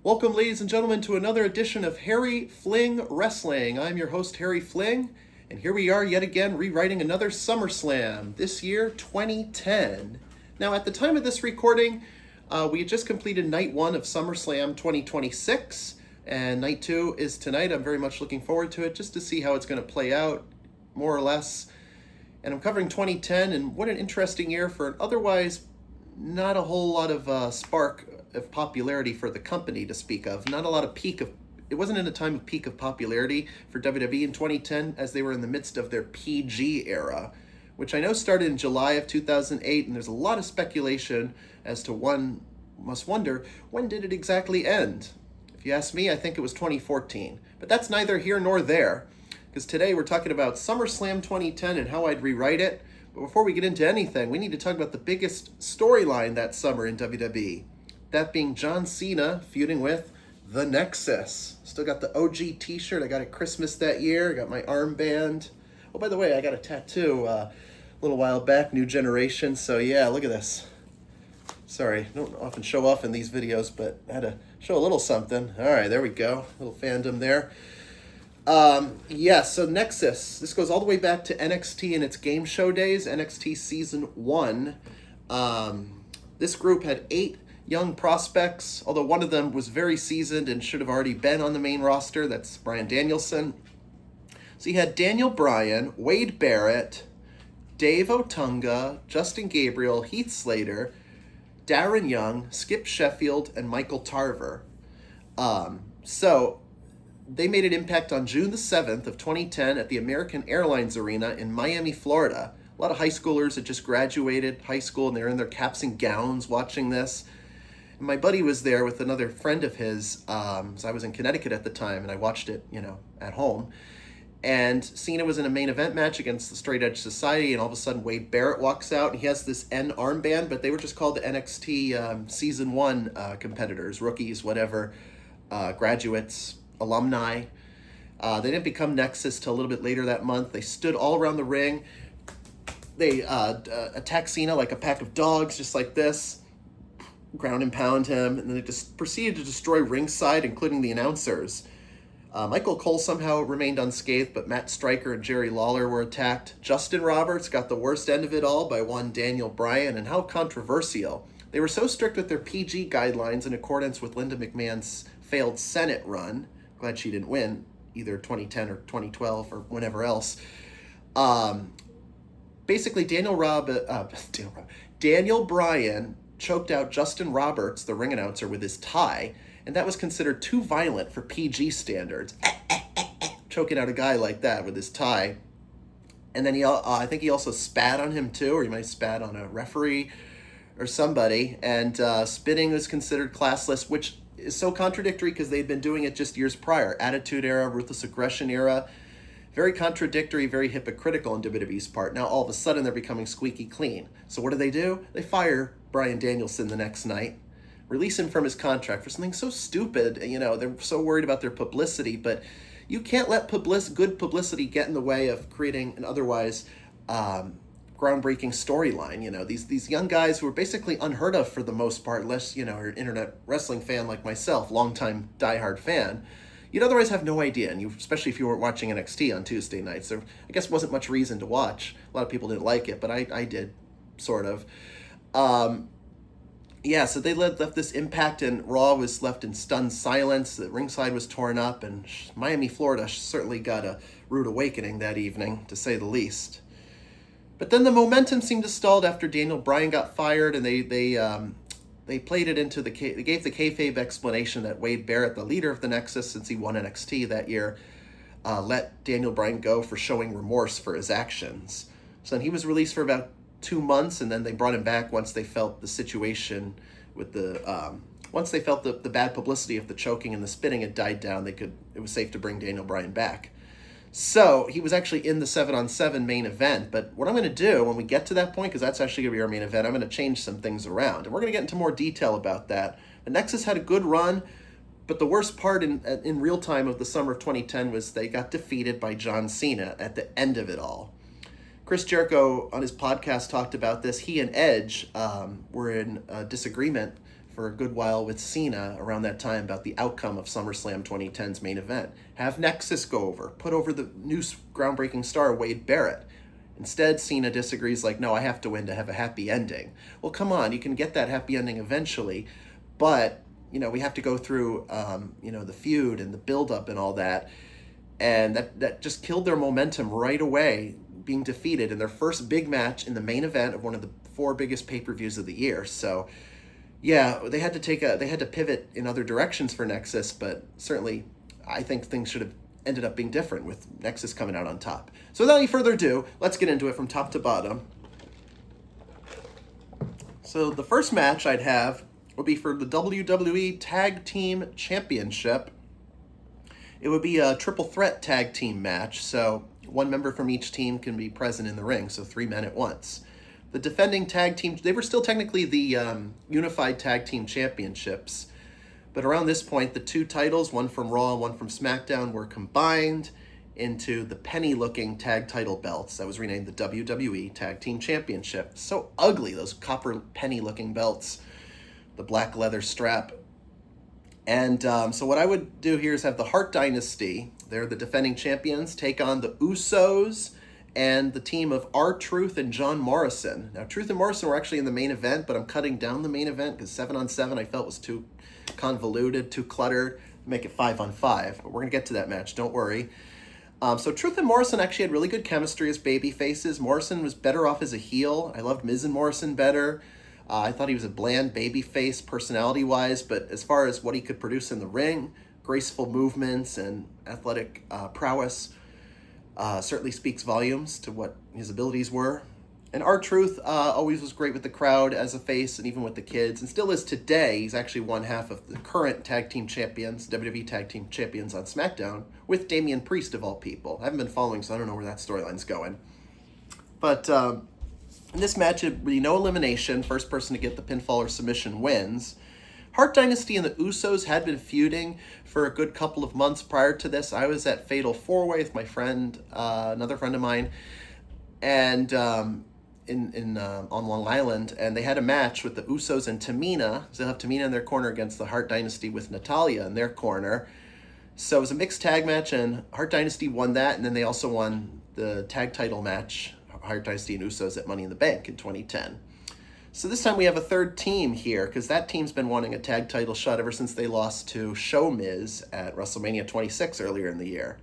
Welcome, ladies and gentlemen, to another edition of Harry Fling Wrestling. I'm your host, Harry Fling, and here we are yet again rewriting another Summerslam, this year, 2010. Now, at the time of this recording, we had just completed Night 1 of SummerSlam 2026, and Night 2 is tonight. I'm very much looking forward to it, just to see how it's going to play out, more or less. And I'm covering 2010, and what an interesting year for an otherwise not a whole lot of spark of popularity for the company to speak of. Not a lot of it wasn't in a time of peak of popularity for WWE in 2010, as they were in the midst of their PG era, which I know started in July of 2008, and there's a lot of speculation as to one must wonder, when did it exactly end? If you ask me, I think it was 2014. But that's neither here nor there, because today we're talking about SummerSlam 2010 and how I'd rewrite it. But before we get into anything, we need to talk about the biggest storyline that summer in WWE. That being John Cena feuding with the Nexus. Still got the OG t-shirt. I got it Christmas that year. I got my armband. Oh, by the way, I got a tattoo a little while back, New Generation. So yeah, look at this. Sorry, I don't often show off in these videos, but I had to show a little something. All right, there we go. A little fandom there. So Nexus. This goes all the way back to NXT in its game show days, NXT Season 1. This group had 8 young prospects, although one of them was very seasoned and should have already been on the main roster. That's Bryan Danielson. So you had Daniel Bryan, Wade Barrett, Dave Otunga, Justin Gabriel, Heath Slater, Darren Young, Skip Sheffield, and Michael Tarver. So they made an impact on June the 7th of 2010 at the American Airlines Arena in Miami, Florida. A lot of high schoolers had just graduated high school, and they're in their caps and gowns watching this. And my buddy was there with another friend of his, so I was in Connecticut at the time, and I watched it, at home. And Cena was in a main event match against the Straight Edge Society, and all of a sudden Wade Barrett walks out, and he has this N armband, but they were just called the NXT Season 1 competitors, rookies, whatever, graduates, alumni. They didn't become Nexus till a little bit later that month. They stood all around the ring. They attacked Cena like a pack of dogs, just like this. Ground and pound him, and then they just proceeded to destroy ringside, including the announcers. Michael Cole somehow remained unscathed, but Matt Striker and Jerry Lawler were attacked. Justin Roberts got the worst end of it all by one Daniel Bryan, and how controversial. They were so strict with their PG guidelines in accordance with Linda McMahon's failed Senate run. Glad she didn't win, either 2010 or 2012 or whenever else. Basically, Daniel Bryan choked out Justin Roberts, the ring announcer, with his tie, and that was considered too violent for PG standards. Choking out a guy like that with his tie. And then I think he also spat on him too, or he might have spat on a referee or somebody. And spitting was considered classless, which is so contradictory because they'd been doing it just years prior. Attitude Era, Ruthless Aggression Era. Very contradictory, very hypocritical on WWE's part. Now all of a sudden they're becoming squeaky clean. So what do? They fire Bryan Danielson the next night, release him from his contract for something so stupid. They're so worried about their publicity, but you can't let good publicity get in the way of creating an otherwise groundbreaking storyline. These young guys who are basically unheard of for the most part, unless, you're an internet wrestling fan like myself, longtime diehard fan. You'd otherwise have no idea, and especially if you weren't watching NXT on Tuesday nights. There, I guess, wasn't much reason to watch. A lot of people didn't like it, but I did, sort of. So they left this impact, and Raw was left in stunned silence. The ringside was torn up, and Miami, Florida certainly got a rude awakening that evening, to say the least. But then the momentum seemed to stall after Daniel Bryan got fired, and they played it into they gave the kayfabe explanation that Wade Barrett, the leader of the Nexus since he won NXT that year, let Daniel Bryan go for showing remorse for his actions. So then he was released for about 2 months, and then they brought him back once they felt the situation with once they felt the bad publicity of the choking and the spitting had died down. It was safe to bring Daniel Bryan back. So he was actually in the 7-on-7 main event. But what I'm going to do when we get to that point, because that's actually going to be our main event, I'm going to change some things around. And we're going to get into more detail about that. The Nexus had a good run, but the worst part in real time of the summer of 2010 was they got defeated by John Cena at the end of it all. Chris Jericho on his podcast talked about this. He and Edge were in a disagreement for a good while with Cena around that time about the outcome of SummerSlam 2010's main event. Have Nexus go over, put over the new groundbreaking star Wade Barrett. Instead, Cena disagrees, like, no, I have to win to have a happy ending. Well, come on, you can get that happy ending eventually, but, we have to go through, the feud and the build-up and all that, and that just killed their momentum right away, being defeated in their first big match in the main event of one of the 4 biggest pay-per-views of the year. So, yeah, they had to pivot in other directions for Nexus, but certainly I think things should have ended up being different with Nexus coming out on top. So without any further ado, let's get into it from top to bottom. So the first match I'd have would be for the WWE Tag Team Championship. It would be a triple threat tag team match, so one member from each team can be present in the ring, so 3 men at once. The defending tag team, they were still technically the Unified Tag Team Championships, but around this point, the 2 titles, one from Raw and one from SmackDown, were combined into the penny-looking tag title belts that was renamed the WWE Tag Team Championship. So ugly, those copper penny-looking belts, the black leather strap. And so what I would do here is have the Hart Dynasty, they're the defending champions, take on the Usos and the team of R-Truth and John Morrison. Now, Truth and Morrison were actually in the main event, but I'm cutting down the main event because 7-on-7 I felt was too convoluted, too cluttered. Make it 5-on-5, but we're going to get to that match, don't worry. So Truth and Morrison actually had really good chemistry as baby faces. Morrison was better off as a heel. I loved Miz and Morrison better. I thought he was a bland baby face personality-wise, but as far as what he could produce in the ring, graceful movements and athletic prowess, certainly speaks volumes to what his abilities were. And R-Truth always was great with the crowd as a face and even with the kids, and still is today. He's actually one half of the current tag team champions, WWE Tag Team Champions on SmackDown, with Damian Priest of all people. I haven't been following, so I don't know where that storyline's going. But in this match, it would be no elimination. First person to get the pinfall or submission wins. Hart Dynasty and the Usos had been feuding for a good couple of months prior to this. I was at Fatal 4-Way with my friend, another friend of mine, and on Long Island, and they had a match with the Usos and Tamina. So they'll have Tamina in their corner against the Hart Dynasty with Natalya in their corner. So it was a mixed tag match, and Hart Dynasty won that, and then they also won the tag title match, Hart Dynasty and Usos, at Money in the Bank in 2010. So this time we have a third team here, because that team's been wanting a tag title shot ever since they lost to Show Miz at WrestleMania 26 earlier in the year.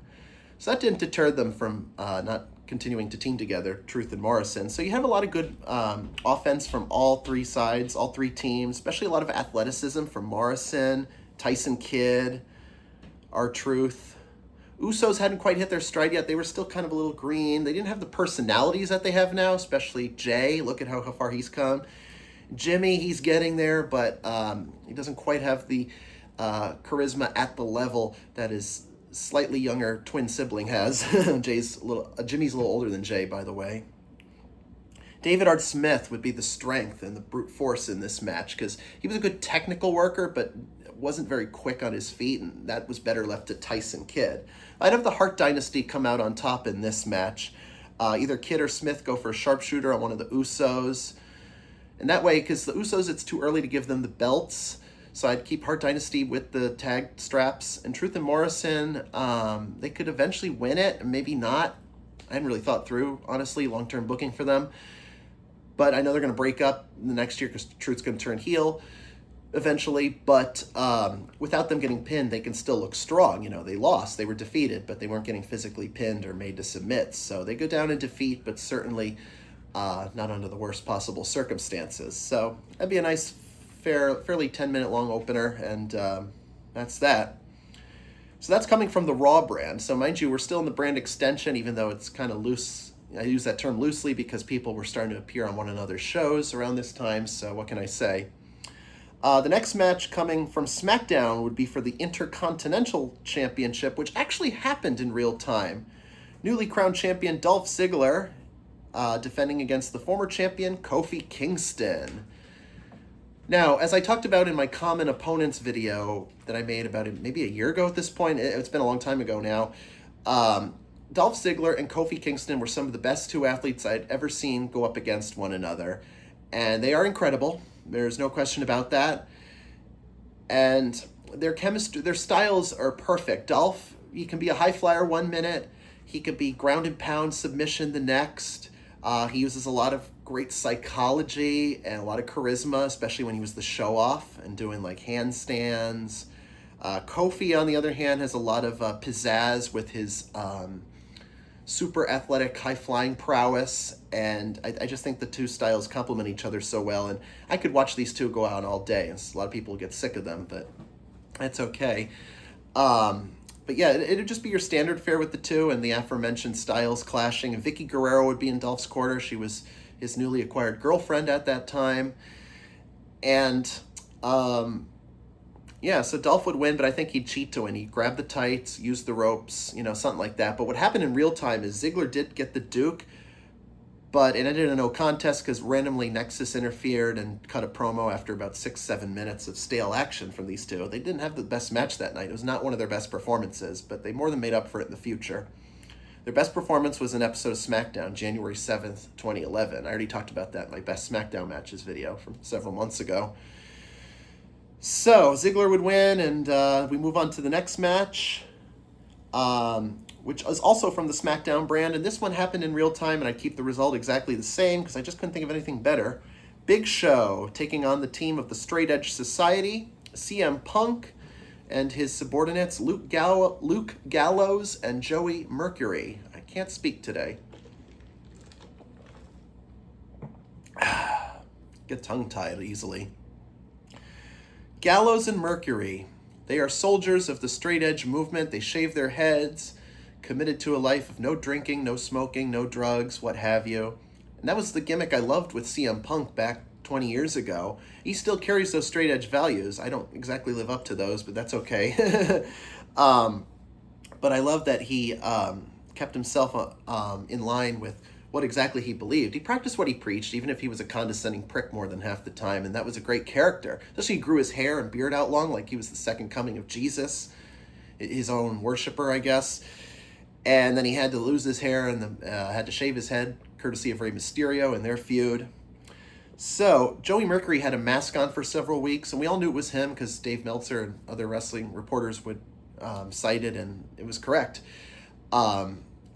So that didn't deter them from not continuing to team together, Truth and Morrison. So you have a lot of good offense from all 3 sides, all 3 teams, especially a lot of athleticism from Morrison, Tyson Kidd, R-Truth. Usos hadn't quite hit their stride yet. They were still kind of a little green. They didn't have the personalities that they have now, especially Jay. Look at how far he's come. Jimmy, he's getting there, but he doesn't quite have the charisma at the level that his slightly younger twin sibling has. Jimmy's a little older than Jay, by the way. David Art Smith would be the strength and the brute force in this match, because he was a good technical worker, but wasn't very quick on his feet, and that was better left to Tyson Kidd. I'd have the Hart Dynasty come out on top in this match. Either Kidd or Smith go for a sharpshooter on one of the Usos. And that way, because the Usos, it's too early to give them the belts, so I'd keep Hart Dynasty with the tag straps. And Truth and Morrison, they could eventually win it, and maybe not. I hadn't really thought through, honestly, long-term booking for them. But I know they're going to break up the next year because Truth's going to turn heel eventually. But without them getting pinned, they can still look strong. They lost, they were defeated, but they weren't getting physically pinned or made to submit. So they go down in defeat, but certainly not under the worst possible circumstances. So that'd be a nice, fairly 10-minute long opener, and that's that. So that's coming from the Raw brand. So mind you, we're still in the brand extension, even though it's kind of loose. I use that term loosely because people were starting to appear on one another's shows around this time, so what can I say? The next match coming from SmackDown would be for the Intercontinental Championship, which actually happened in real time. Newly crowned champion Dolph Ziggler defending against the former champion Kofi Kingston. Now, as I talked about in my Common Opponents video that I made about maybe a year ago at this point, it's been a long time ago now, Dolph Ziggler and Kofi Kingston were some of the best 2 athletes I'd ever seen go up against one another. And they are incredible. There's no question about that. and their chemistry, their styles are perfect. Dolph, he can be a high flyer 1 minute, he could be ground and pound submission the next. He uses a lot of great psychology and a lot of charisma, especially when he was the show off and doing like handstands. Kofi, on the other hand, has a lot of pizzazz with his super athletic, high flying prowess, and I just think the two styles complement each other so well. And I could watch these two go out all day. And a lot of people get sick of them, but that's okay. But yeah, it'd just be your standard fare with the two, and the aforementioned styles clashing. And Vicky Guerrero would be in Dolph's corner. She was his newly acquired girlfriend at that time. And yeah, so Dolph would win, but I think he'd cheat to win. He'd grab the tights, use the ropes, something like that. But what happened in real time is Ziggler did get the Duke, but it ended in a no contest because randomly Nexus interfered and cut a promo after about 6-7 minutes of stale action from these two. They didn't have the best match that night. It was not one of their best performances, but they more than made up for it in the future. Their best performance was an episode of SmackDown, January 7th, 2011. I already talked about that in my Best SmackDown Matches video from several months ago. So, Ziggler would win, and we move on to the next match, which is also from the SmackDown brand, and this one happened in real time, and I keep the result exactly the same because I just couldn't think of anything better. Big Show taking on the team of the Straight Edge Society, CM Punk, and his subordinates Luke Gallows and Joey Mercury. I can't speak today. Get tongue-tied easily. Gallows and Mercury, they are soldiers of the Straight Edge movement. They shave their heads, committed to a life of no drinking, no smoking, no drugs, what have you. And that was the gimmick I loved with CM Punk back 20 years ago. He still carries those straight edge values. I don't exactly live up to those, but that's okay. But I love that he kept himself in line with what exactly he believed. He practiced what he preached, even if he was a condescending prick more than half the time, and that was a great character. Especially he grew his hair and beard out long like he was the second coming of Jesus, his own worshiper, I guess. And then he had to lose his hair and had to shave his head, courtesy of Rey Mysterio and their feud. So, Joey Mercury had a mask on for several weeks, and we all knew it was him because Dave Meltzer and other wrestling reporters would cite it, and it was correct.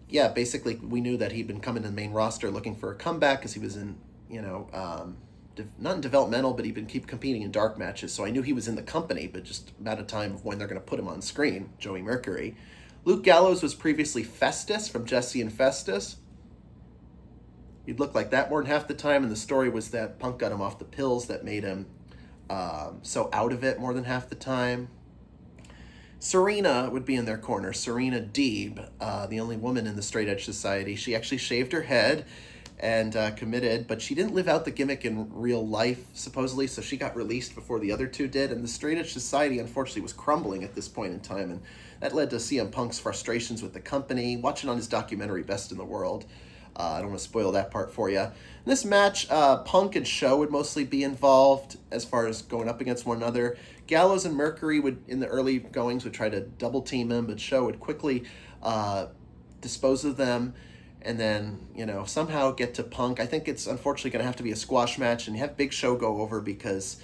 Yeah, basically, we knew that he'd been coming to the main roster looking for a comeback because he was in, not in developmental, but he'd been keep competing in dark matches. So I knew he was in the company, but just a matter of time of when they're going to put him on screen, Joey Mercury. Luke Gallows was previously Festus from Jesse and Festus. He'd look like that more than half the time, and the story was that Punk got him off the pills that made him so out of it more than half the time. Serena would be in their corner. Serena Deeb, the only woman in the Straight Edge Society. She actually shaved her head and committed, but she didn't live out the gimmick in real life, supposedly, so she got released before the other two did, and the Straight Edge Society, unfortunately, was crumbling at this point in time, and that led to CM Punk's frustrations with the company. Watch it on his documentary, Best in the World. I don't want to spoil that part for you. In this match, Punk and Show would mostly be involved as far as going up against one another. Gallows and Mercury would, in the early goings, would try to double team him, but Show would quickly dispose of them and then, somehow get to Punk. I think it's unfortunately going to have to be a squash match, and you have Big Show go over because,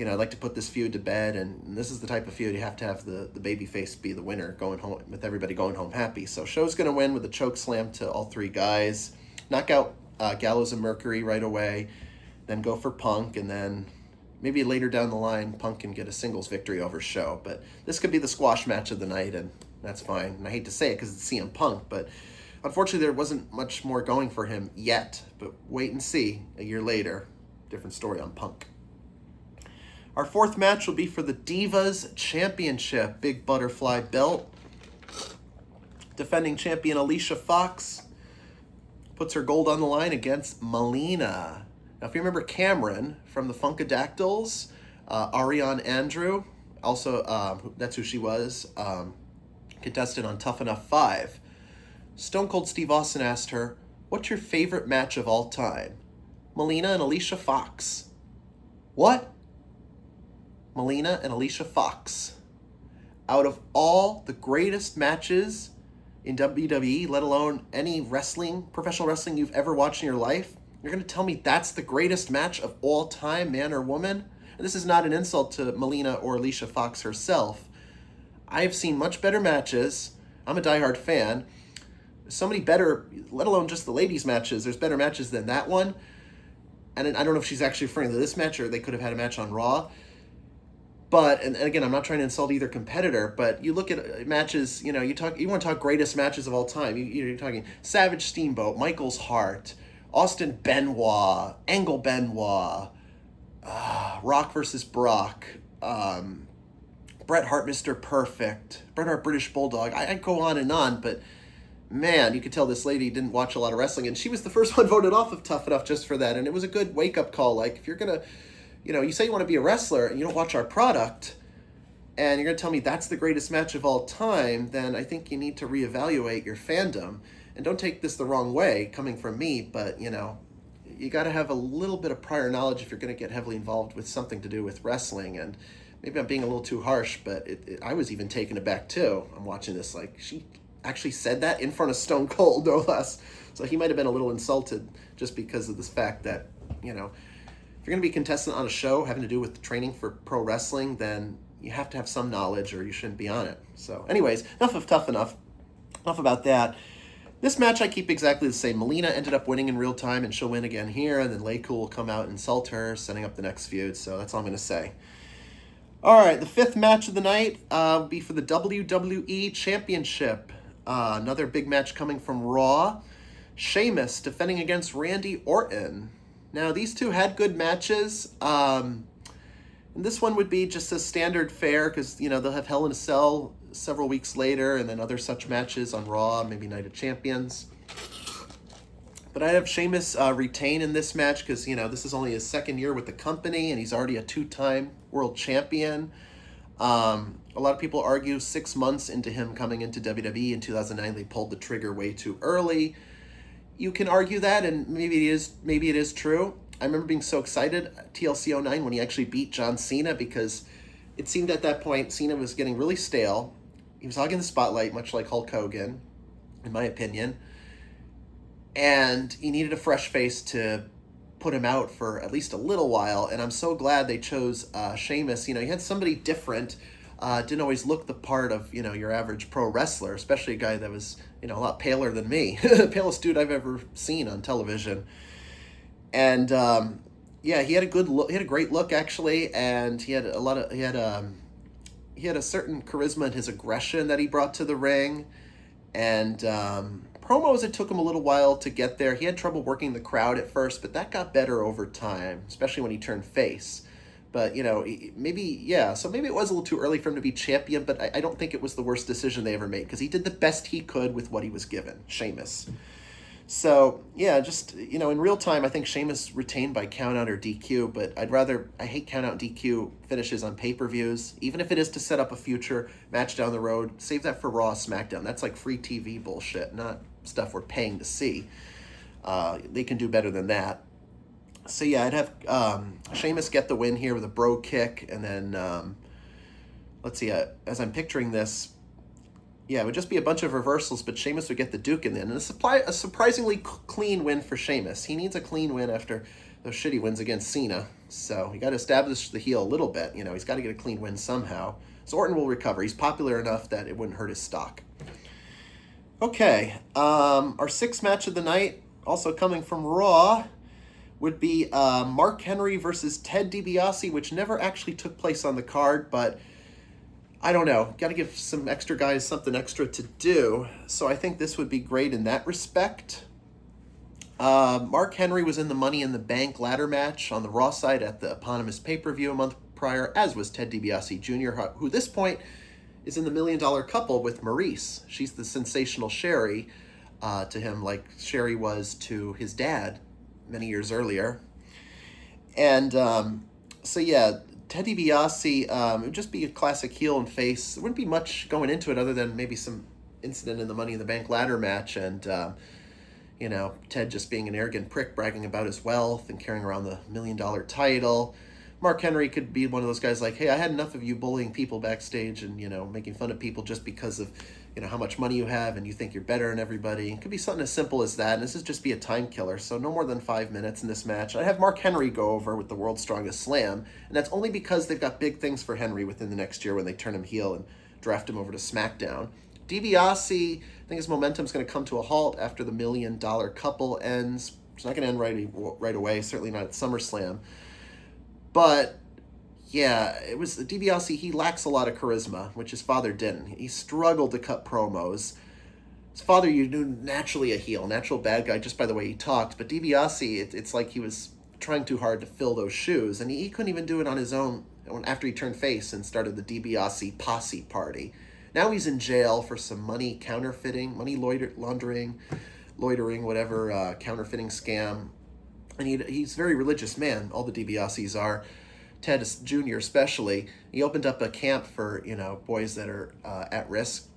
I'd like to put this feud to bed, and this is the type of feud you have to have the babyface be the winner, going home with everybody going home happy. So Show's going to win with a choke slam to all three guys, knock out Gallows and Mercury right away, then go for Punk, and then maybe later down the line, Punk can get a singles victory over Show. But this could be the squash match of the night, and that's fine. And I hate to say it because it's CM Punk, but unfortunately there wasn't much more going for him yet. But wait and see, a year later, different story on Punk. Our fourth match will be for the Divas Championship, Big Butterfly Belt. Defending champion Alicia Fox puts her gold on the line against Melina. Now, if you remember Cameron from the Funkadactyls, Ariane Andrew, also that's who she was, contested on Tough Enough 5. Stone Cold Steve Austin asked her, "What's your favorite match of all time?" Melina and Alicia Fox. What? Melina and Alicia Fox. Out of all the greatest matches in WWE, let alone any professional wrestling you've ever watched in your life, you're going to tell me that's the greatest match of all time, man or woman? and this is not an insult to Melina or Alicia Fox herself, I have seen much better matches. I'm a diehard fan. So many better, let alone just the ladies' matches. There's better matches than that one. And I don't know if she's actually referring to this match or they could have had a match on Raw. But, and again, I'm not trying to insult either competitor, but you look at matches, you want to talk greatest matches of all time. You're talking Savage Steamboat, Michaels Hart, Austin Benoit, Angle Benoit, Rock versus Brock, Bret Hart, Mr. Perfect, Bret Hart, British Bulldog. I'd go on, but man, you could tell this lady didn't watch a lot of wrestling, and she was the first one voted off of Tough Enough just for that, and it was a good wake-up call. Like, if you're going to, you say you want to be a wrestler and you don't watch our product, and you're going to tell me that's the greatest match of all time, then I think you need to reevaluate your fandom. And don't take this the wrong way, coming from me, but, you got to have a little bit of prior knowledge if you're going to get heavily involved with something to do with wrestling. And maybe I'm being a little too harsh, but I was even taken aback, too. I'm watching this, like, she actually said that in front of Stone Cold, no less. So he might have been a little insulted just because of this fact that, if you're going to be a contestant on a show having to do with training for pro wrestling, then you have to have some knowledge or you shouldn't be on it. So anyways, enough of Tough Enough. Enough about that. This match I keep exactly the same. Melina ended up winning in real time, and she'll win again here, and then Laycool will come out and insult her, setting up the next feud. So that's all I'm going to say. All right, the fifth match of the night will be for the WWE Championship. Another big match coming from Raw. Sheamus defending against Randy Orton. Now, these two had good matches. And this one would be just a standard fare because, they'll have Hell in a Cell several weeks later and then other such matches on Raw, maybe Night of Champions. But I'd have Sheamus retain in this match because, this is only his second year with the company and he's already a two-time world champion. A lot of people argue 6 months into him coming into WWE in 2009, they pulled the trigger way too early. You can argue that, and maybe it is true. I remember being so excited at TLC 09 when he actually beat John Cena because it seemed at that point Cena was getting really stale. He was hogging the spotlight, much like Hulk Hogan, in my opinion. And he needed a fresh face to put him out for at least a little while. And I'm so glad they chose Sheamus. He had somebody different. Didn't always look the part of, your average pro wrestler, especially a guy that was, a lot paler than me. The palest dude I've ever seen on television. And, he had a good look. He had a great look, actually. And he had a certain charisma in his aggression that he brought to the ring. And promos, it took him a little while to get there. He had trouble working the crowd at first, but that got better over time, especially when he turned face. But, so maybe it was a little too early for him to be champion, but I don't think it was the worst decision they ever made because he did the best he could with what he was given, Sheamus. So, just, in real time, I think Sheamus retained by countout or DQ, but I hate countout DQ finishes on pay-per-views, even if it is to set up a future match down the road. Save that for Raw, SmackDown. That's like free TV bullshit, not stuff we're paying to see. They can do better than that. So, I'd have Sheamus get the win here with a bro kick, and then, let's see, as I'm picturing this, it would just be a bunch of reversals, but Sheamus would get the Duke in the end. And a surprisingly clean win for Sheamus. He needs a clean win after those shitty wins against Cena. So you got to establish the heel a little bit. He's got to get a clean win somehow. So Orton will recover. He's popular enough that it wouldn't hurt his stock. Okay, our sixth match of the night, also coming from Raw, would be Mark Henry versus Ted DiBiase, which never actually took place on the card, but I don't know. Got to give some extra guys something extra to do. So I think this would be great in that respect. Mark Henry was in the Money in the Bank ladder match on the Raw side at the eponymous pay-per-view a month prior, as was Ted DiBiase Jr., who at this point is in the $1 Million Couple with Maurice. She's the sensational Sherry to him, like Sherry was to his dad many years earlier. And Ted DiBiase, it would just be a classic heel and face. There wouldn't be much going into it other than maybe some incident in the Money in the Bank ladder match and, Ted just being an arrogant prick bragging about his wealth and carrying around the $1 million title. Mark Henry could be one of those guys like, hey, I had enough of you bullying people backstage and, making fun of people just because of, how much money you have and you think you're better than everybody. It could be something as simple as that, and this is just be a time killer, so no more than 5 minutes in this match. I have Mark Henry go over with the World's Strongest Slam, and that's only because they've got big things for Henry within the next year when they turn him heel and draft him over to SmackDown. DiBiase, I think his momentum's going to come to a halt after the $1 million couple ends. It's not going to end right away, certainly not at SummerSlam. But yeah, it was DiBiase. He lacks a lot of charisma, which his father didn't. He struggled to cut promos. His father, you knew, naturally a heel, natural bad guy, just by the way he talked. But DiBiase, it's like he was trying too hard to fill those shoes, and he couldn't even do it on his own after he turned face and started the DiBiase Posse Party. Now he's in jail for some money counterfeiting, money loitering, whatever, counterfeiting scam. And he's a very religious man. All the DiBiases are. Ted Jr. especially. He opened up a camp for, boys that are at-risk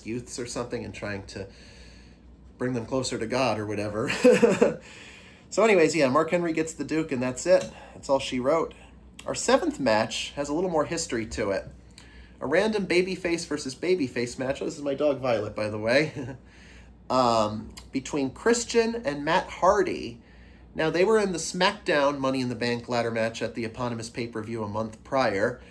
youths or something, and trying to bring them closer to God or whatever. So anyways, yeah, Mark Henry gets the Duke, and that's it. That's all she wrote. Our seventh match has a little more history to it. A random babyface versus babyface match. Oh, this is my dog Violet, by the way. Between Christian and Matt Hardy. Now, they were in the SmackDown Money in the Bank ladder match at the eponymous pay-per-view a month prior.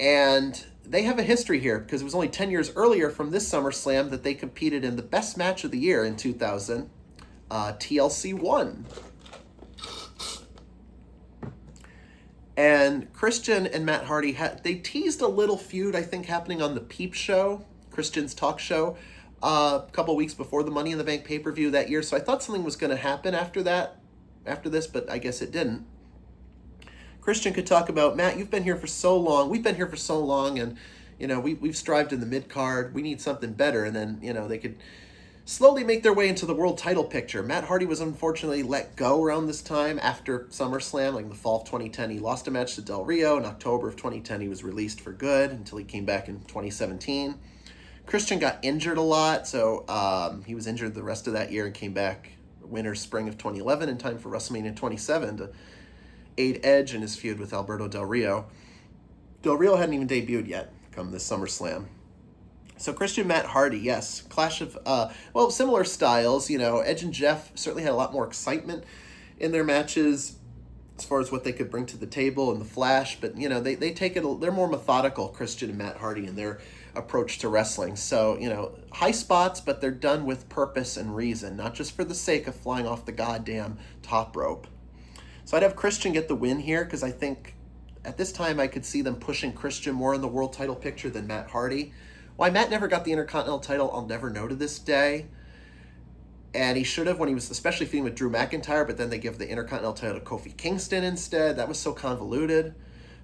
And they have a history here, because it was only 10 years earlier from this SummerSlam that they competed in the best match of the year in 2000, TLC 1. And Christian and Matt Hardy, they teased a little feud, I think, happening on the Peep Show, Christian's talk show, a couple weeks before the Money in the Bank pay-per-view that year. So I thought something was going to happen after this, but I guess it didn't. Christian could talk about, Matt, you've been here for so long. We've been here for so long, and, we've strived in the mid-card. We need something better. And then, they could slowly make their way into the world title picture. Matt Hardy was unfortunately let go around this time after SummerSlam, like in the fall of 2010. He lost a match to Del Rio. In October of 2010, he was released for good until he came back in 2017. Christian got injured a lot, so he was injured the rest of that year and came back winter spring of 2011 in time for WrestleMania 27 to aid Edge in his feud with Alberto Del Rio. Del Rio hadn't even debuted yet come this SummerSlam. So Christian, Matt Hardy, yes. Clash of, similar styles. Edge and Jeff certainly had a lot more excitement in their matches as far as what they could bring to the table and the flash. But, they take it, they're more methodical, Christian and Matt Hardy, in their approach to wrestling. So, high spots, but they're done with purpose and reason, not just for the sake of flying off the goddamn top rope. So I'd have Christian get the win here, because I think at this time I could see them pushing Christian more in the world title picture than Matt Hardy. Why Matt never got the Intercontinental title, I'll never know to this day. And he should have when he was especially feuding with Drew McIntyre, but then they give the Intercontinental title to Kofi Kingston instead. That was so convoluted,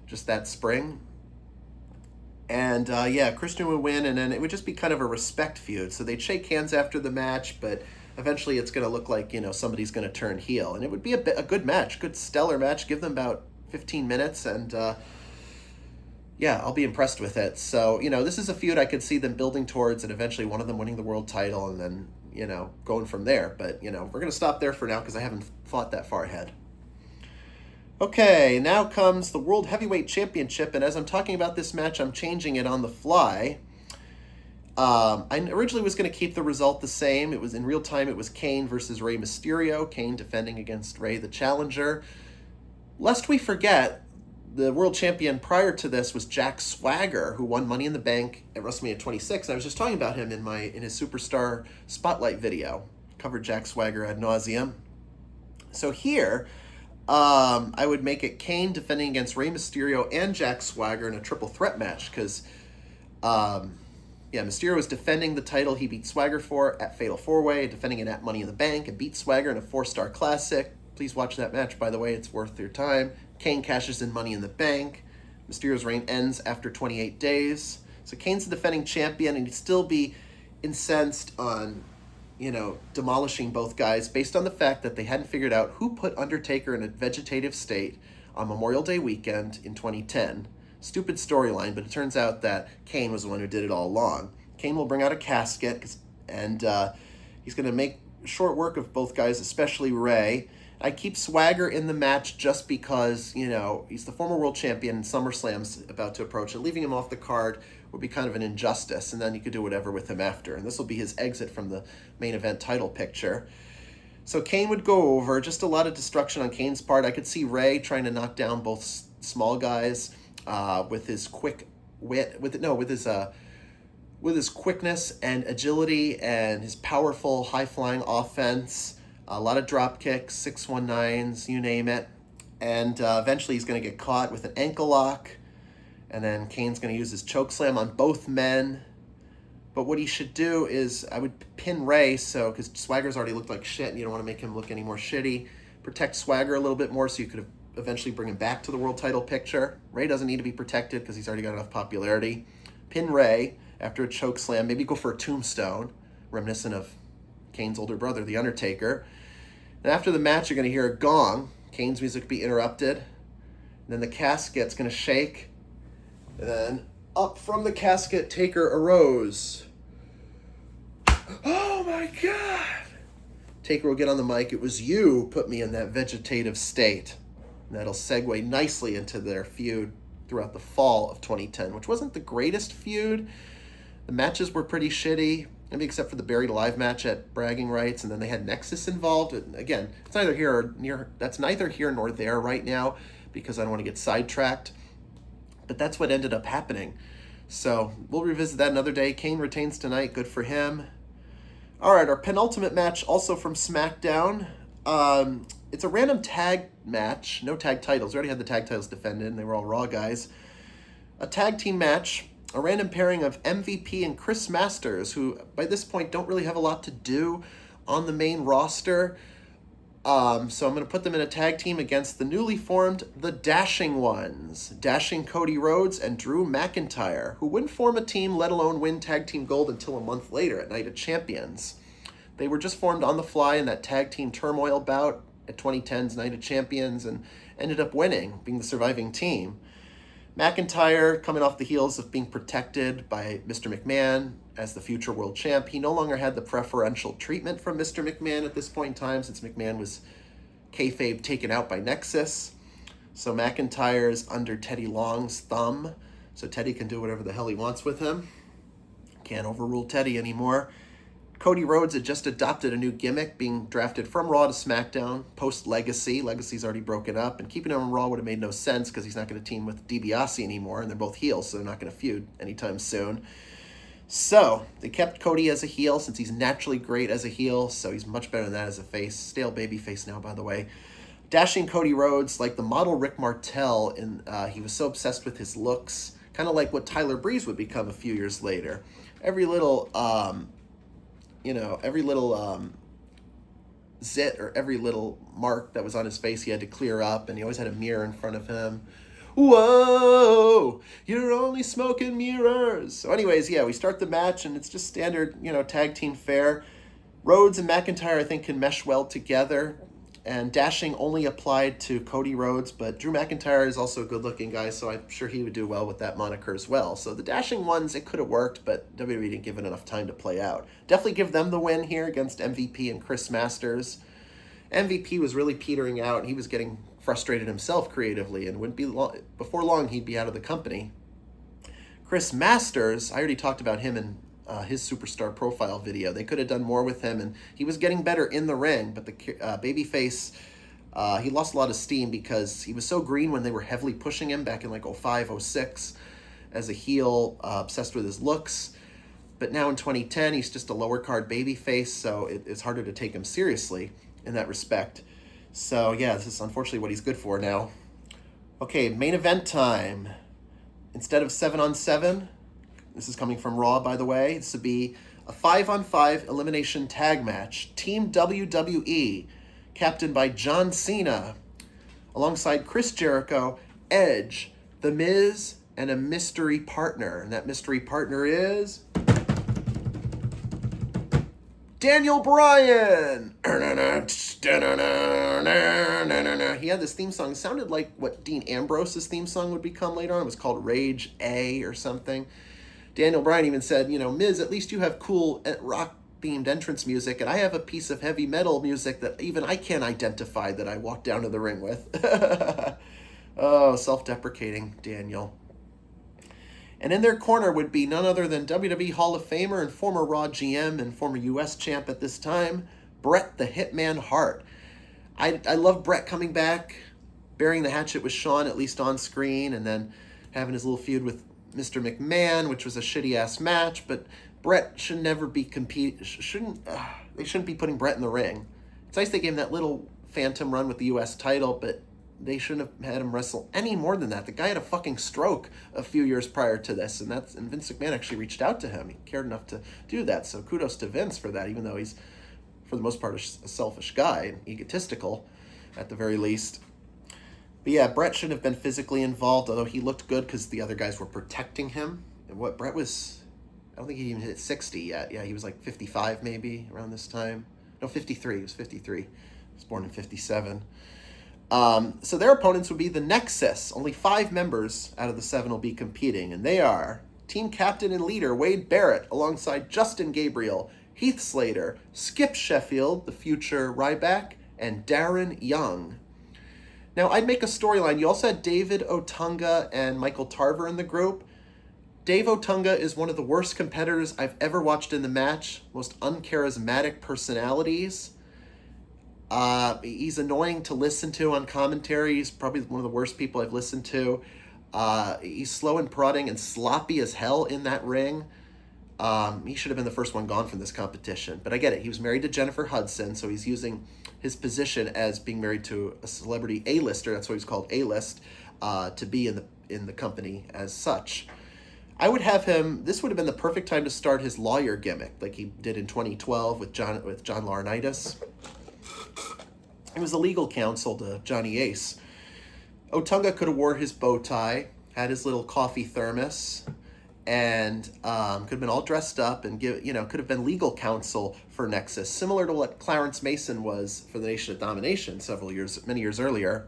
just that spring. And Christian would win, and then it would just be kind of a respect feud. So they'd shake hands after the match, but eventually it's going to look like, somebody's going to turn heel. And it would be a good match, good stellar match. Give them about 15 minutes, and I'll be impressed with it. So, this is a feud I could see them building towards, and eventually one of them winning the world title, and then, going from there. But, we're going to stop there for now because I haven't thought that far ahead. Okay, now comes the World Heavyweight Championship, and as I'm talking about this match, I'm changing it on the fly. I originally was going to keep the result the same. It was in real time, it was Kane versus Rey Mysterio, Kane defending against Rey the Challenger. Lest we forget, the world champion prior to this was Jack Swagger, who won Money in the Bank at WrestleMania 26. And I was just talking about him in his Superstar Spotlight video. Covered Jack Swagger ad nauseum. So here, I would make it Kane defending against Rey Mysterio and Jack Swagger in a triple threat match, because Mysterio was defending the title he beat Swagger for at Fatal 4-Way, defending it at Money in the Bank, and beat Swagger in a 4-star classic. Please watch that match, by the way. It's worth your time. Kane cashes in Money in the Bank. Mysterio's reign ends after 28 days. So Kane's the defending champion, and he'd still be incensed on, demolishing both guys based on the fact that they hadn't figured out who put Undertaker in a vegetative state on Memorial Day weekend in 2010. Stupid storyline, but it turns out that Kane was the one who did it all along. Kane will bring out a casket, and he's going to make short work of both guys, especially Rey. I keep Swagger in the match just because, you know, he's the former world champion and SummerSlam's about to approach, and leaving him off the card would be kind of an injustice, and then you could do whatever with him after. And this will be his exit from the main event title picture. So Kane would go over, just a lot of destruction on Kane's part. I could see Ray trying to knock down both small guys with his with his quickness and agility and his powerful high-flying offense. A lot of drop kicks, 619s, you name it. And eventually he's going to get caught with an ankle lock. And then Kane's going to use his choke slam on both men. But what he should do is, I would pin Ray, because Swagger's already looked like shit and you don't want to make him look any more shitty. Protect Swagger a little bit more so you could eventually bring him back to the world title picture. Ray doesn't need to be protected because he's already got enough popularity. Pin Ray after a choke slam. Maybe go for a tombstone, reminiscent of Kane's older brother, The Undertaker. And after the match, you're going to hear a gong. Kane's music will be interrupted. And then the casket's going to shake. And then up from the casket, Taker arose. Oh my God! Taker will get on the mic. It was you who put me in that vegetative state. And that'll segue nicely into their feud throughout the fall of 2010, which wasn't the greatest feud. The matches were pretty shitty, maybe except for the Buried Alive match at Bragging Rights, and then they had Nexus involved. And again, it's neither here nor there right now because I don't want to get sidetracked. But that's what ended up happening. So we'll revisit that another day. Kane retains tonight. Good for him. All right, our penultimate match, also from SmackDown. It's a random tag match. No tag titles. We already had the tag titles defended, and they were all Raw guys. A tag team match. A random pairing of MVP and Chris Masters, who by this point don't really have a lot to do on the main roster. So I'm going to put them in a tag team against the newly formed The Dashing Ones. Dashing Cody Rhodes and Drew McIntyre, who wouldn't form a team, let alone win tag team gold until a month later at Night of Champions. They were just formed on the fly in that tag team turmoil bout at 2010's Night of Champions and ended up winning, being the surviving team. McIntyre, coming off the heels of being protected by Mr. McMahon as the future world champ, he no longer had the preferential treatment from Mr. McMahon at this point in time, since McMahon was kayfabe taken out by Nexus. So McIntyre is under Teddy Long's thumb, so Teddy can do whatever the hell he wants with him. Can't overrule Teddy anymore. Cody Rhodes had just adopted a new gimmick, being drafted from Raw to SmackDown, post-Legacy. Legacy's already broken up, and keeping him on Raw would have made no sense because he's not going to team with DiBiase anymore, and they're both heels, so they're not going to feud anytime soon. So, they kept Cody as a heel since he's naturally great as a heel, so he's much better than that as a face. Stale baby face now, by the way. Dashing Cody Rhodes, like the model Rick Martel, he was so obsessed with his looks, kind of like what Tyler Breeze would become a few years later. Every little zit or every little mark that was on his face he had to clear up, and he always had a mirror in front of him. Whoa, you're only smoking mirrors. So anyways, yeah, we start the match, and it's just standard, tag team fare. Rhodes and McIntyre, I think, can mesh well together, and Dashing only applied to Cody Rhodes, but Drew McIntyre is also a good-looking guy, so I'm sure he would do well with that moniker as well. So the Dashing Ones, it could have worked, but WWE didn't give it enough time to play out. Definitely give them the win here against MVP and Chris Masters. MVP was really petering out, and he was getting frustrated himself creatively, and wouldn't be before long he'd be out of the company. Chris Masters, I already talked about him in his superstar profile video. They could have done more with him, and he was getting better in the ring, but the babyface, he lost a lot of steam because he was so green when they were heavily pushing him back in like 05, 06 as a heel, obsessed with his looks. But now in 2010, he's just a lower card babyface, so it's harder to take him seriously in that respect. So yeah, this is unfortunately what he's good for now. Okay, main event time. Instead of 7-on-7, this is coming from Raw, by the way, this would be a 5-on-5 elimination tag match. Team WWE, captained by John Cena, alongside Chris Jericho, Edge, The Miz, and a mystery partner. And that mystery partner is Daniel Bryan. He had this theme song. It sounded like what Dean Ambrose's theme song would become later on. It was called Rage A or something. Daniel Bryan even said, Miz, at least you have cool rock themed entrance music, and I have a piece of heavy metal music that even I can't identify that I walked down to the ring with. Oh, self-deprecating Daniel. And in their corner would be none other than WWE Hall of Famer and former Raw GM and former US champ at this time, Bret the Hitman Hart. I love Bret coming back, burying the hatchet with Shawn, at least on screen, and then having his little feud with Mr. McMahon, which was a shitty-ass match, but Bret should never be they shouldn't be putting Bret in the ring. It's nice they gave him that little phantom run with the US title, but they shouldn't have had him wrestle any more than that. The guy had a fucking stroke a few years prior to this, and Vince McMahon actually reached out to him. He cared enough to do that, so kudos to Vince for that, even though he's, for the most part, a selfish guy and egotistical, at the very least. But yeah, Bret shouldn't have been physically involved, although he looked good because the other guys were protecting him. And what Bret was, I don't think he even hit 60 yet. Yeah, he was like 55 maybe around this time. No, 53. He was 53. He was born in 57. So their opponents would be the Nexus. Only 5 members out of the 7 will be competing, and they are team captain and leader Wade Barrett, alongside Justin Gabriel, Heath Slater, Skip Sheffield, the future Ryback, and Darren Young. Now, I'd make a storyline. You also had David Otunga and Michael Tarver in the group. Dave Otunga is one of the worst competitors I've ever watched in the match, most uncharismatic personalities. He's annoying to listen to on commentary. He's probably one of the worst people I've listened to. He's slow and prodding and sloppy as hell in that ring. He should have been the first one gone from this competition. But I get it. He was married to Jennifer Hudson, so he's using his position as being married to a celebrity A-lister, that's what he's called, A-list, to be in the company as such. I would have him, this would have been the perfect time to start his lawyer gimmick, like he did in 2012 with John Laurinaitis. He was the legal counsel to Johnny Ace. Otunga could have wore his bow tie, had his little coffee thermos, and could have been all dressed up and could have been legal counsel for Nexus, similar to what Clarence Mason was for the Nation of Domination many years earlier.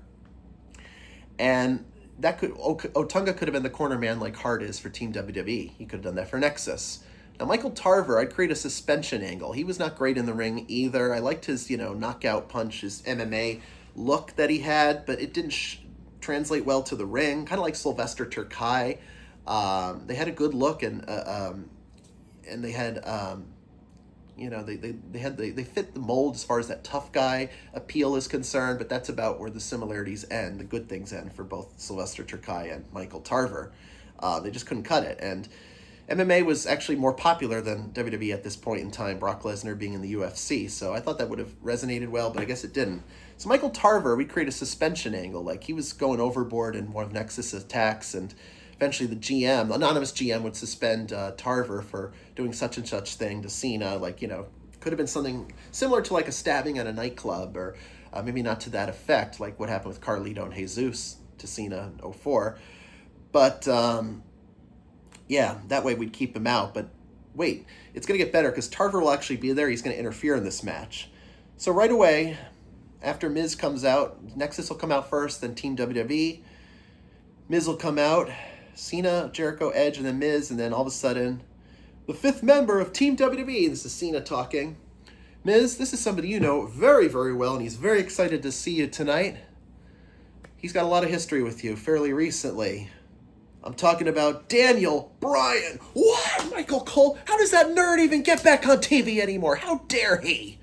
And Otunga could have been the corner man like Hart is for Team WWE. He could have done that for Nexus. Now, Michael Tarver, I'd create a suspension angle. He was not great in the ring either. I liked his, knockout punch, his MMA look that he had, but it didn't translate well to the ring. Kind of like Sylvester Terkay. They had a good look, and they had, they fit the mold as far as that tough guy appeal is concerned. But that's about where the similarities end, the good things end for both Sylvester Terkay and Michael Tarver. They just couldn't cut it, and MMA was actually more popular than WWE at this point in time, Brock Lesnar being in the UFC, so I thought that would have resonated well, but I guess it didn't. So Michael Tarver, we create a suspension angle, like he was going overboard in one of Nexus' attacks, and eventually the anonymous GM would suspend Tarver for doing such and such thing to Cena, could have been something similar to like a stabbing at a nightclub, or maybe not to that effect, like what happened with Carlito and Jesus to Cena in 2004, but yeah, that way we'd keep him out. But wait, it's going to get better because Tarver will actually be there. He's going to interfere in this match. So right away, after Miz comes out, Nexus will come out first, then Team WWE. Miz will come out, Cena, Jericho, Edge, and then Miz, and then all of a sudden, the 5th member of Team WWE, this is Cena talking. Miz, this is somebody you know very, very well, and he's very excited to see you tonight. He's got a lot of history with you fairly recently. I'm talking about Daniel Bryan. What? Michael Cole? How does that nerd even get back on TV anymore? How dare he?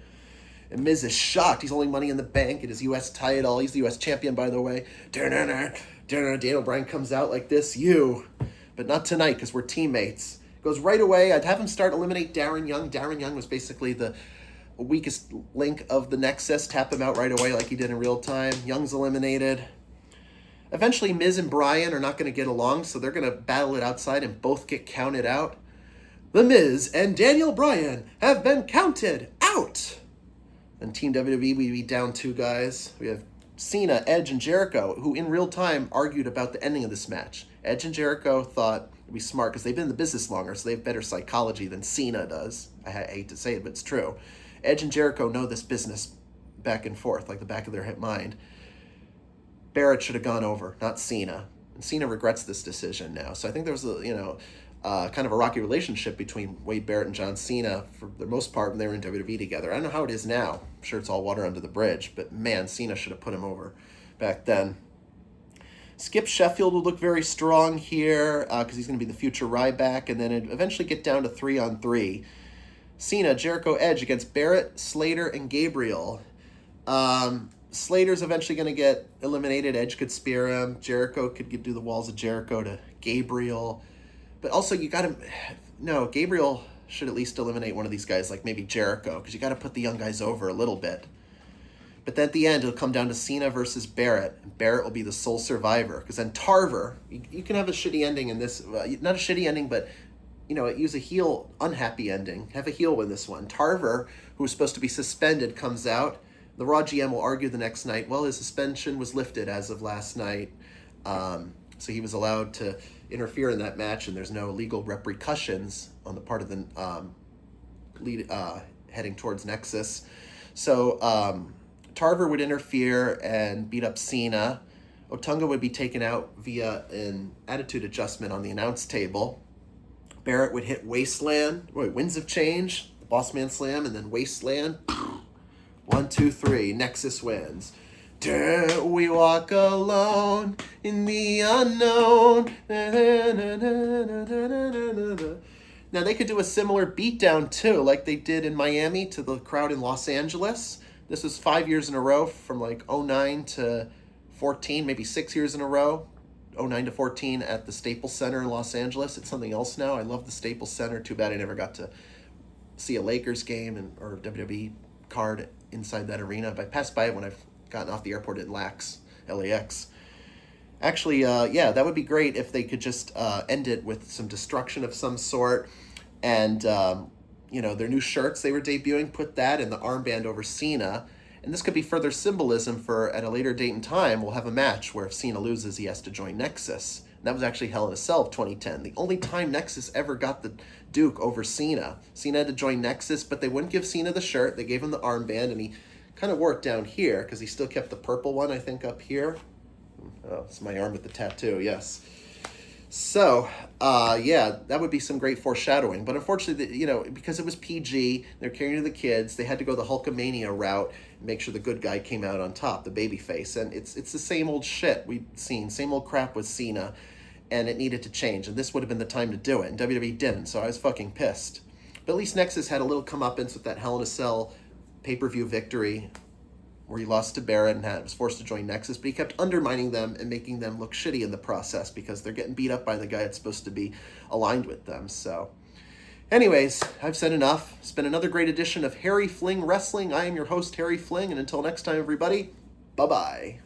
And Miz is shocked. He's holding Money in the Bank at his U.S. title. He's the U.S. champion, by the way. Daniel Bryan comes out like this. But not tonight, because we're teammates. Goes right away. I'd have him eliminate Darren Young. Darren Young was basically the weakest link of the Nexus. Tap him out right away like he did in real time. Young's eliminated. Eventually, Miz and Bryan are not going to get along, so they're going to battle it outside and both get counted out. The Miz and Daniel Bryan have been counted out. And Team WWE, we be down 2 guys. We have Cena, Edge, and Jericho, who in real time argued about the ending of this match. Edge and Jericho thought it'd be smart because they've been in the business longer, so they have better psychology than Cena does. I hate to say it, but it's true. Edge and Jericho know this business back and forth, like the back of their mind. Barrett should have gone over, not Cena. And Cena regrets this decision now. So I think there was kind of a rocky relationship between Wade Barrett and John Cena for the most part when they were in WWE together. I don't know how it is now. I'm sure it's all water under the bridge, but man, Cena should have put him over back then. Skip Sheffield will look very strong here because he's going to be the future Ryback, and then eventually get down to 3-on-3. Cena, Jericho, Edge against Barrett, Slater, and Gabriel. Slater's eventually going to get eliminated. Edge could spear him. Jericho could do the walls of Jericho to Gabriel. But also, you got to... No, Gabriel should at least eliminate one of these guys, like maybe Jericho, because you got to put the young guys over a little bit. But then at the end, it'll come down to Cena versus Barrett. And Barrett will be the sole survivor. Because then Tarver, you can have a shitty ending in this. Not a shitty ending, but, use a heel unhappy ending. Have a heel win this one. Tarver, who was supposed to be suspended, comes out. The Raw GM will argue the next night, well, his suspension was lifted as of last night. So he was allowed to interfere in that match, and there's no legal repercussions on the part of the lead heading towards Nexus. So Tarver would interfere and beat up Cena. Otunga would be taken out via an attitude adjustment on the announce table. Barrett would hit Winds of Change, the Boss Man Slam, and then Wasteland. 1, 2, 3. Nexus wins. Dare we walk alone in the unknown. Now they could do a similar beatdown too, like they did in Miami to the crowd in Los Angeles. This was 5 years in a row from like 09 to 14, maybe 6 years in a row. 09 to 14 at the Staples Center in Los Angeles. It's something else now. I love the Staples Center. Too bad I never got to see a Lakers game or WWE card inside that arena. But I passed by it when I've gotten off the airport at LAX. Actually, that would be great if they could just end it with some destruction of some sort. And, their new shirts they were debuting, put that in the armband over Cena. And this could be further symbolism for, at a later date and time, we'll have a match where if Cena loses, he has to join Nexus. And that was actually Hell in a Cell of 2010. The only time Nexus ever got the Duke over Cena. Cena had to join Nexus, but they wouldn't give Cena the shirt. They gave him the armband, and he kind of wore it down here because he still kept the purple one, I think, up here. Oh, it's my arm with the tattoo, yes. So, that would be some great foreshadowing. But unfortunately, because it was PG, they're carrying to the kids, they had to go the Hulkamania route and make sure the good guy came out on top, the babyface. And it's the same old shit we've seen, same old crap with Cena, and it needed to change. And this would have been the time to do it, and WWE didn't, so I was fucking pissed. But at least Nexus had a little comeuppance with that Hell in a Cell pay-per-view victory where he lost to Barrett and was forced to join Nexus, but he kept undermining them and making them look shitty in the process because they're getting beat up by the guy that's supposed to be aligned with them. So, anyways, I've said enough. It's been another great edition of Harry Fling Wrestling. I am your host, Harry Fling, and until next time, everybody, bye-bye.